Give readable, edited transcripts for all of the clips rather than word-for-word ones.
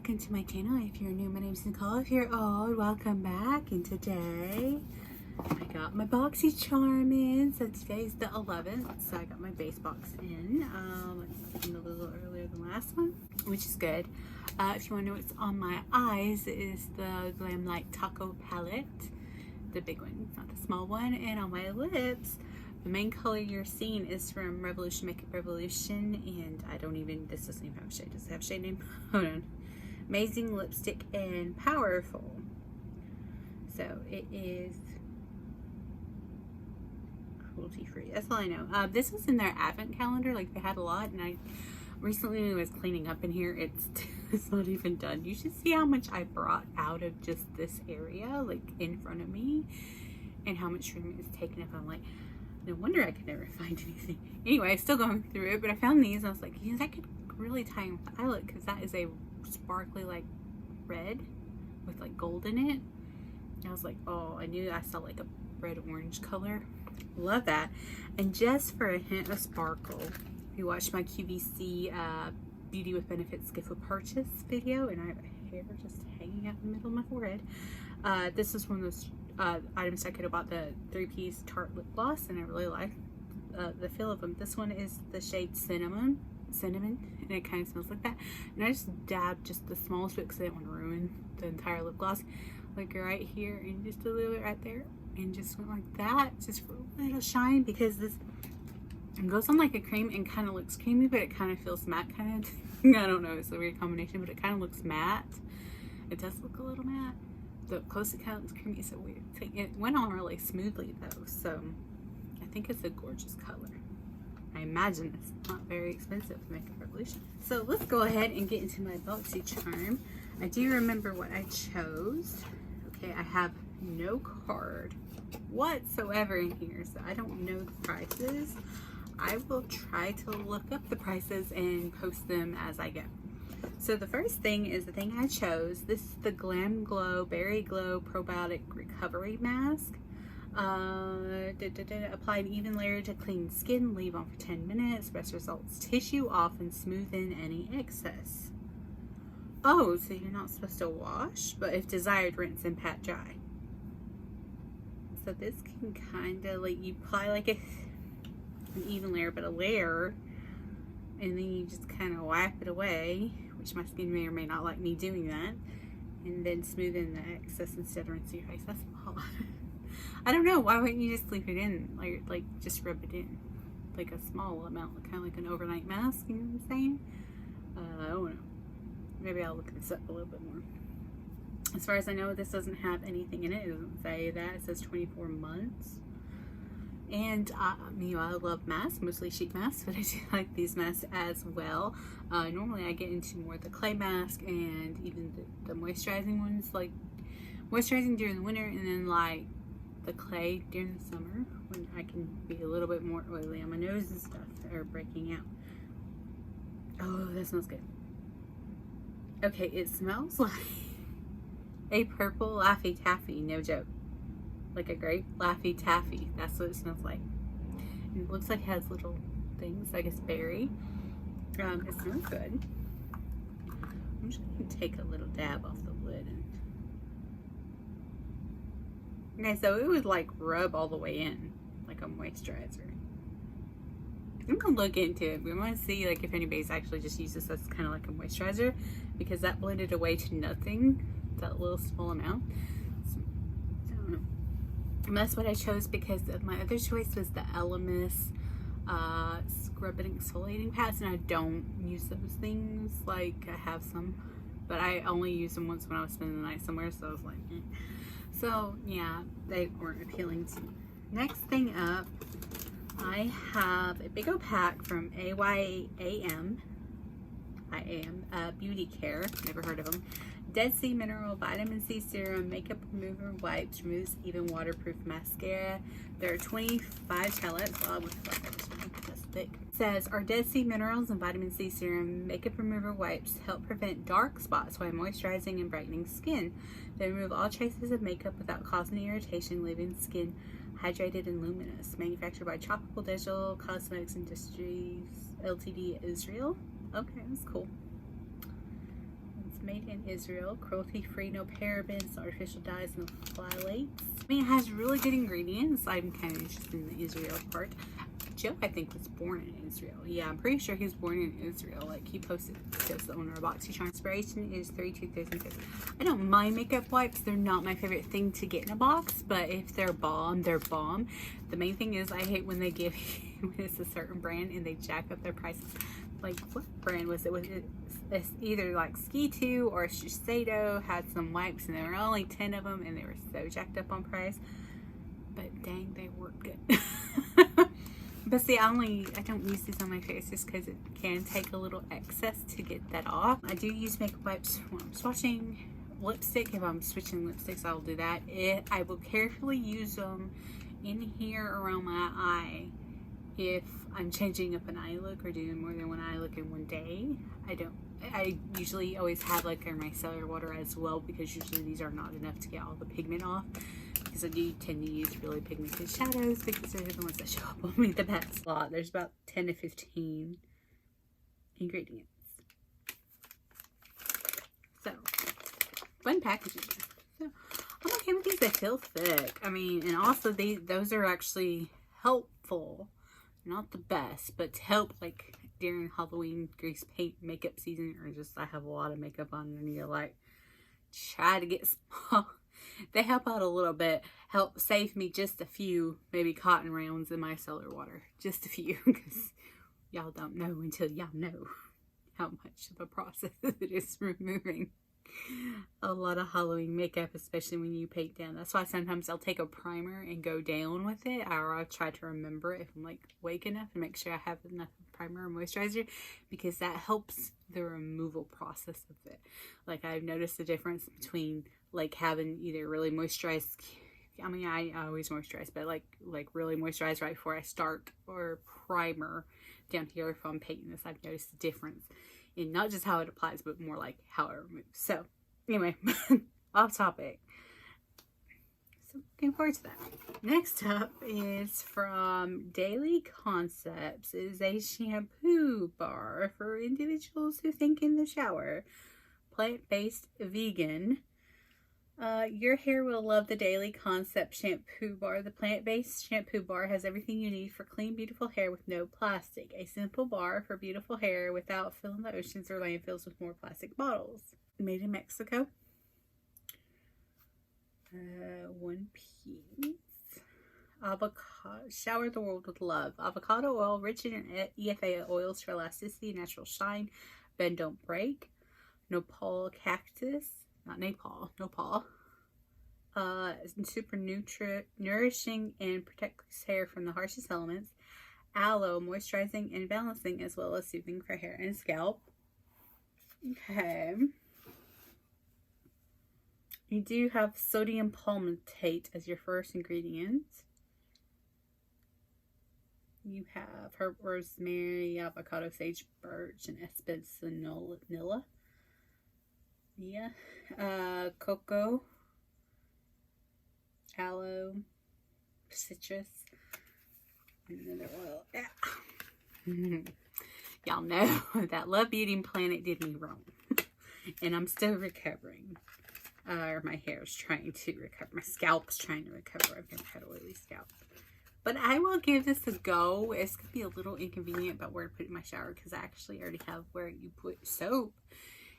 Welcome to my channel. If you're new, my name is Nicole. If you're old, welcome back. And today I got my Boxycharm in. So today's the 11th, so I got my base box in. It's a little earlier than last one, which is good. If you want to know what's on my eyes, it is the Glam Light Taco palette, the big one, not the small one. And on my lips, the main color you're seeing is from Revolution Makeup Revolution, and I don't even, this doesn't even have a shade. Does it have a shade name? Hold on. Amazing Lipstick and Powerful. So it is cruelty free. That's all I know. This was in their advent calendar. Like, they had a lot, and I recently was cleaning up in here. It's not even done. You should see how much I brought out of just this area, like in front of me, and how much room it's taken up. I'm like, no wonder I could never find anything. Anyway, still going through it, but I found these. And I was like, yeah, that could really tie in with the eyelet, because that is a sparkly like red with like gold in it. I was like, oh, I knew I saw like a red orange color. Love that. And just for a hint of sparkle, if you watched my QVC Beauty with Benefits gift with purchase video, and I have a hair just hanging out in the middle of my forehead, this is one of those items I could have bought, the 3-piece Tarte lip gloss, and I really like the feel of them. This one is the shade cinnamon, and it kind of smells like that. And I just dabbed just the smallest bit because I didn't want to ruin the entire lip gloss, like right here and just a little bit right there, and just went like that, just for a little shine, because this goes on like a cream and kind of looks creamy, but it kind of feels matte, kind of. I don't know, it's a weird combination, but it kind of looks matte. It does look a little matte. The close it kind of looks creamy. It's a weird thing. It went on really smoothly though, so I think it's a gorgeous color. I imagine it's not very expensive to Makeup Revolution. So let's go ahead and get into my Boxycharm. I do remember what I chose. Okay, I have no card whatsoever in here, so I don't know the prices. I will try to look up the prices and post them as I go. So the first thing is the thing I chose. This is the Glam Glow Berry Glow Probiotic Recovery Mask. Apply an even layer to clean skin, leave on for 10 minutes. Best results: tissue off and smoothen any excess. Oh, so you're not supposed to wash, but if desired, rinse and pat dry. So this can kind of, like, you apply like an even layer, but a layer, and then you just kind of wipe it away, which my skin may or may not like me doing that, and then smoothen the excess instead of rinsing your face. That's a lot. I don't know, why wouldn't you just leave it in, like just rub it in, like a small amount, kind of like an overnight mask, you know what I'm saying? I don't know, maybe I'll look this up a little bit more. As far as I know, this doesn't have anything in it. It doesn't say that. It says 24 months. And you know, I love masks, mostly sheet masks, but I do like these masks as well. Normally I get into more the clay mask and even the moisturizing ones, like moisturizing during the winter, and then like the clay during the summer, when I can be a little bit more oily on my nose and stuff, or breaking out. Oh, that smells good. Okay, it smells like a purple Laffy Taffy, no joke. Like a grape Laffy Taffy. That's what it smells like. And it looks like it has little things, I guess berry. It smells good. I'm just going to take a little dab off the lid. Okay, so it would like rub all the way in, like a moisturizer. I'm going to look into it. We want to see like if anybody's actually just uses this as kind of like a moisturizer, because that blended away to nothing, that little small amount. So, I don't know. And that's what I chose, because my other choice was the Elemis scrub and exfoliating pads, and I don't use those things. Like, I have some, but I only used them once when I was spending the night somewhere, so I was like, eh. So yeah, they weren't appealing to me. Next thing up, I have a big old pack from IAM Beauty Care, never heard of them. Dead Sea Mineral Vitamin C Serum Makeup Remover Wipes removes even waterproof mascara. There are 25 pellets. Well, I would feel like I just want this thick. It says, our Dead Sea Minerals and Vitamin C Serum Makeup Remover Wipes help prevent dark spots while moisturizing and brightening skin. They remove all traces of makeup without causing irritation, leaving skin hydrated and luminous. Manufactured by Tropical Digital Cosmetics Industries Ltd. Israel. Okay, that's cool. It's made in Israel, cruelty-free, no parabens, artificial dyes, no phthalates. I mean, it has really good ingredients. I'm kind of interested in the Israel part. Joe, I think, was born in Israel. Yeah, I'm pretty sure he was born in Israel. Like, he posted, because the owner of Boxycharm. Inspiration is 3/2006. I don't mind makeup wipes. They're not my favorite thing to get in a box, but if they're bomb, they're bomb. The main thing is I hate when they give you, when it's a certain brand and they jack up their prices. Like, what brand was it? Was it it's either like Ski 2 or Shiseido had some wipes, and there were only 10 of them, and they were so jacked up on price. But dang, they work good. But see, I don't use these on my face just because it can take a little excess to get that off. I do use makeup wipes when I'm swatching lipstick. If I'm switching lipsticks, I'll do that. I will carefully use them in here around my eye if I'm changing up an eye look or doing more than one eye look in one day. I usually always have like in my cellar water as well, because usually these are not enough to get all the pigment off. Because I do tend to use really pigmented shadows because they're the ones that show up on me the best. There's about 10 to 15 ingredients. So, fun packaging. So, I'm okay with these. They feel thick. I mean, and also those are actually helpful. Not the best, but to help like during Halloween, grease paint, makeup season, or just I have a lot of makeup on and you're like, try to get small. They help out a little bit, help save me just a few, maybe cotton rounds in my cellar water. Just a few, because y'all don't know until y'all know how much of a process it is removing a lot of Halloween makeup, especially when you paint down. That's why sometimes I'll take a primer and go down with it, or I'll try to remember if I'm like awake enough and make sure I have enough primer or moisturizer, because that helps the removal process of it. Like, I've noticed the difference between like having either really moisturized, I mean, I always moisturize, but like really moisturize right before I start, or primer down here if I'm painting this. I've noticed the difference in not just how it applies, but more like how it removes. So anyway, off topic. So looking forward to that. Next up is from Daily Concepts. It is a shampoo bar for individuals who think in the shower. Plant-based vegan. Your hair will love the Daily Concept shampoo bar. The plant-based shampoo bar has everything you need for clean, beautiful hair with no plastic. A simple bar for beautiful hair without filling the oceans or landfills with more plastic bottles. Made in Mexico. 1 piece. Avocado. Shower the world with love. Avocado oil, rich in EFA oils for elasticity, natural shine, bend don't break. Nopal cactus. Not Nepal, Nopal. Super nourishing and protects hair from the harshest elements. Aloe, moisturizing and balancing, as well as soothing for hair and scalp. Okay. You do have sodium palmitate as your first ingredient. You have herb, rosemary, avocado, sage, birch, and essences vanilla. Yeah. Cocoa, aloe, citrus, and another oil. Yeah. Y'all know that Love Beauty and Planet did me wrong. And I'm still recovering. My hair is trying to recover. My scalp's trying to recover. I've never had an oily scalp. But I will give this a go. It's going to be a little inconvenient about where to put it in my shower, because I actually already have where you put soap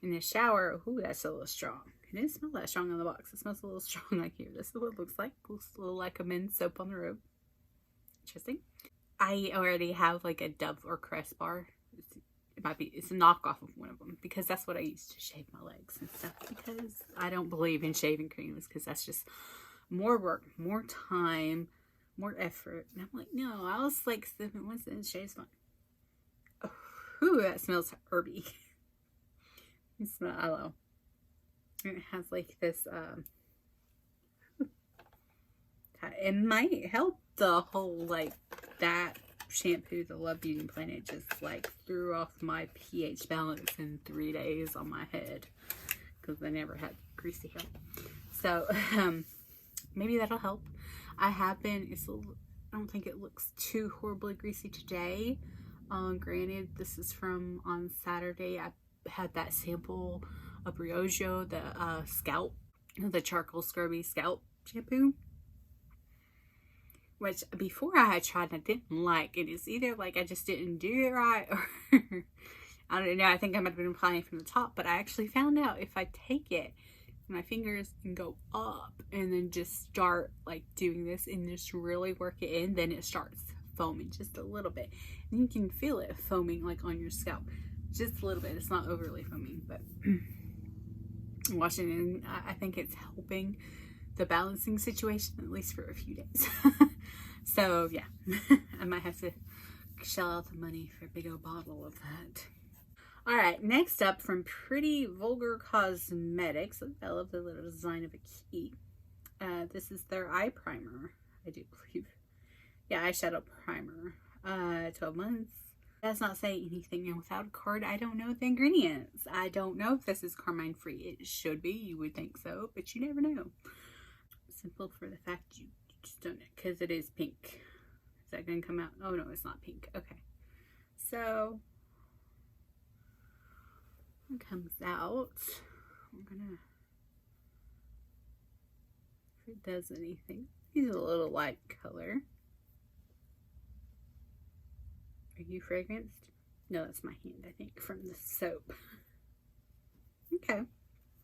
in the shower. Ooh, that's a little strong. It didn't smell that strong on the box. It smells a little strong like here. This is what it looks like. Looks a little like a men's soap on the road. Interesting. I already have like a Dove or Crest bar. It's a knockoff of one of them, because that's what I use to shave my legs and stuff, because I don't believe in shaving creams, because that's just more work, more time, more effort. And I'm like, no, I'll just like sip it once and it shaves fine. Oh, ooh, that smells herby. It smells aloe. It has like this, it might help the whole, like, that shampoo, the Love Beauty Planet, just like threw off my pH balance in 3 days on my head because I never had greasy hair. So maybe that'll help. I have been, I don't think it looks too horribly greasy today. Granted, this is from on Saturday. I had that sample of Briogeo, the scalp, the charcoal scrubby scalp shampoo, which before I had tried I didn't like. It is either like I just didn't do it right, or I don't know, I think I might have been applying it from the top, but I actually found out if I take it, my fingers can go up and then just start like doing this and just really work it in, then it starts foaming just a little bit. And you can feel it foaming like on your scalp. Just a little bit. It's not overly foaming, but washing it in, I think it's helping the balancing situation, at least for a few days. So yeah, I might have to shell out the money for a big old bottle of that. Alright, next up from Pretty Vulgar Cosmetics. I love the little design of a key. This is their eye primer, I do believe. Yeah, eyeshadow primer. 12 months. Does not say anything, and without a card, I don't know the ingredients. I don't know if this is carmine free. It should be, you would think so, but you never know. Simple for the fact you just don't know, because it is pink. Is that going to come out? Oh no, it's not pink. Okay. So, it comes out. I'm gonna, if it does anything. He's a little light color. Are you fragranced? No, that's my hand, I think, from the soap. Okay.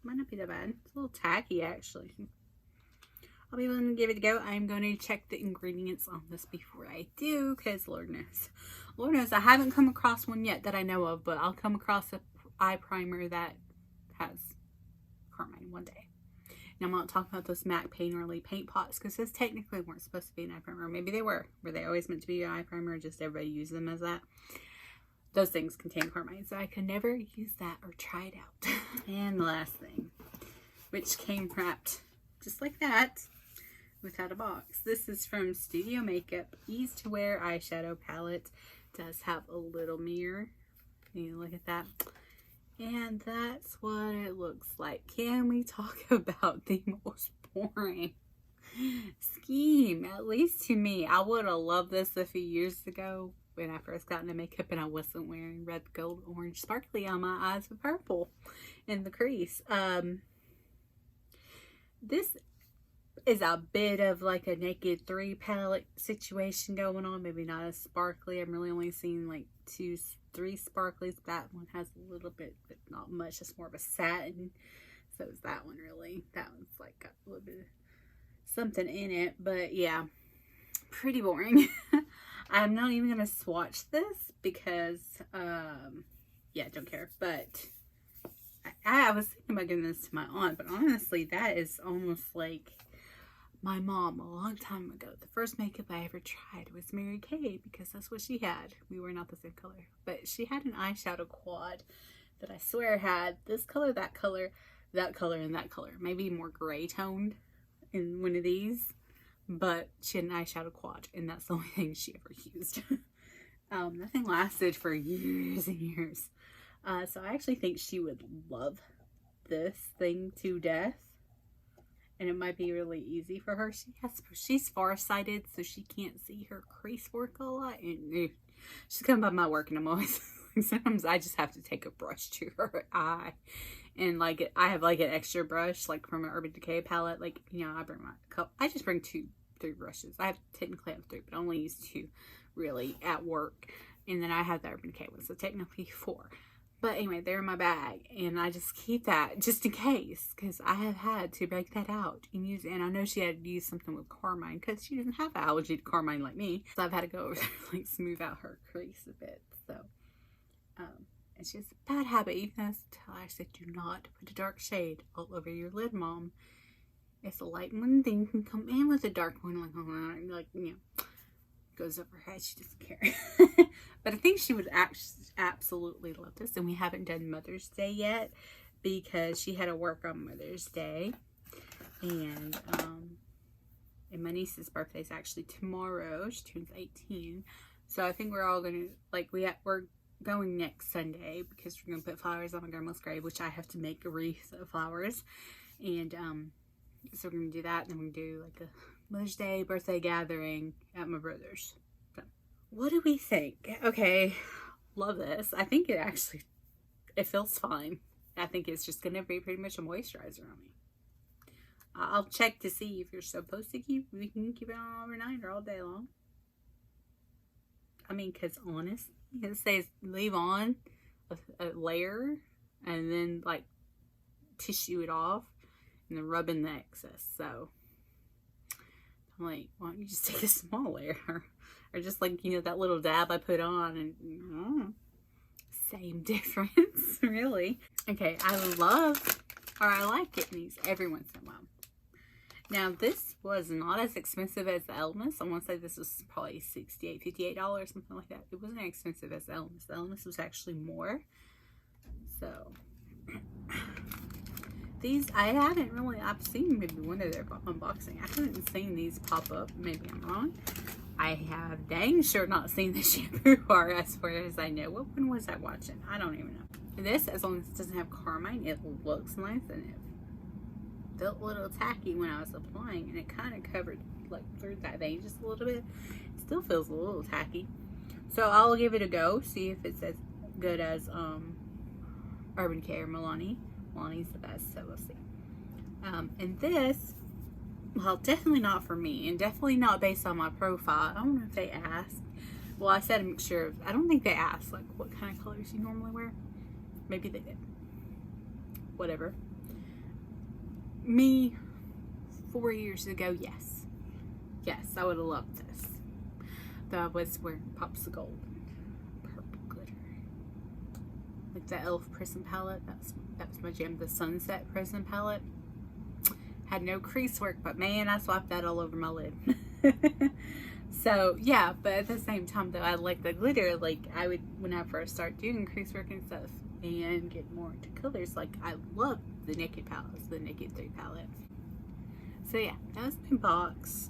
Might not be that bad. It's a little tacky, actually. I'll be willing to give it a go. I'm going to check the ingredients on this before I do, because Lord knows. Lord knows I haven't come across one yet that I know of, but I'll come across an eye primer that has carmine one day. Now, I'm not talking about those MAC Paint Early paint pots, because those technically weren't supposed to be an eye primer. Maybe they were. Were they always meant to be an eye primer? Just everybody used them as that? Those things contain carmine, so I could never use that or try it out. And the last thing, which came wrapped just like that, without a box. This is from Studio Makeup Ease to Wear Eyeshadow Palette. It does have a little mirror. You look at that. And that's what it looks like. Can we talk about the most boring scheme? At least to me. I would have loved this a few years ago when I first got into makeup and I wasn't wearing red, gold, orange, sparkly on my eyes with purple in the crease. This is a bit of like a Naked 3 palette situation going on. Maybe not as sparkly. I'm really only seeing like 2, 3 sparklies. That one has a little bit, but not much. It's more of a satin. So is that one really. That one's like got a little bit of something in it. But yeah, pretty boring. I'm not even going to swatch this because, yeah, don't care. But I was thinking about giving this to my aunt. But honestly, that is almost like my mom a long time ago. The first makeup I ever tried was Mary Kay, because that's what she had. We were not the same color, but she had an eyeshadow quad that I swear had this color, that color, that color, and that color. Maybe more gray toned in one of these, but she had an eyeshadow quad, and that's the only thing she ever used. Nothing lasted for years and years. So I actually think she would love this thing to death. And it might be really easy for her. She's farsighted, so she can't see her crease work a lot. And she's coming by my work, and I'm always sometimes I just have to take a brush to her eye, and like I have like an extra brush, like from an Urban Decay palette. Like, you know, I just bring 2, 3 brushes. Technically have 3, but I only use 2 really at work, and then I have the Urban Decay one, so technically 4. But anyway, they're in my bag, and I just keep that just in case, because I have had to break that out and use it. And I know she had to use something with carmine, because she doesn't have an allergy to carmine like me. So I've had to go over there and like smooth out her crease a bit. So, it's just a bad habit. Even though I said, do not put a dark shade all over your lid, Mom. If a light one thing can come in with a dark one, like you know, goes over her head, she doesn't care. But I think she would absolutely love this. And we haven't done Mother's Day yet, because she had to work on Mother's Day. And my niece's birthday is actually tomorrow. She turns 18. So I think we're all going to, like, we're going next Sunday because we're going to put flowers on my grandma's grave, which I have to make a wreath of flowers. And so we're going to do that. And then we're going to do like a Mother's Day birthday gathering at my brother's. So what do we think? Okay, love this. I think it feels fine. I think it's just going to be pretty much a moisturizer on me. I'll check to see if you're supposed to we can keep it on overnight or all day long. I mean, because honestly, it says leave on a layer and then like tissue it off and then rub in the excess. So I'm like, why don't you just take a small layer? Or just like, you know, that little dab I put on and same difference, really. Okay, I like getting these every once in a while. Now, this was not as expensive as the Elmas. I want to say this was probably $68, $58, something like that. It wasn't as expensive as the Elmas. The Elmas was actually more. So, these, I've seen maybe one of their unboxing. I haven't seen these pop up. Maybe I'm wrong. I have dang sure not seen the shampoo bar as far as I know. What one was I watching? I don't even know. This, as long as it doesn't have carmine, it looks nice and it felt a little tacky when I was applying, and it kind of covered like through that vein just a little bit. It still feels a little tacky, so I'll give it a go, see if it's as good as Urban Care Milani. Milani's the best, so we'll see. And this, well, definitely not for me, and definitely not based on my profile. I don't know if they asked. Well, I said a mixture of, I don't think they asked like what kind of colors you normally wear. Maybe they did. Whatever. Me, 4 years ago, yes, I would have loved this. Though I was wearing Pops of Gold and purple glitter, like the Elf Prism palette. That was my jam. The Sunset Prism palette had no crease work, but man, I swapped that all over my lid. So yeah, but at the same time, though, I like the glitter. Like I would, when I first start doing crease work and stuff, and get more into colors, like I love the Naked palettes, the Naked 3 palette. So yeah, that was my box.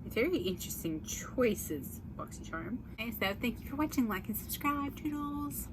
Very interesting choices, Boxycharm. Okay, so thank you for watching. Like and subscribe, toodles.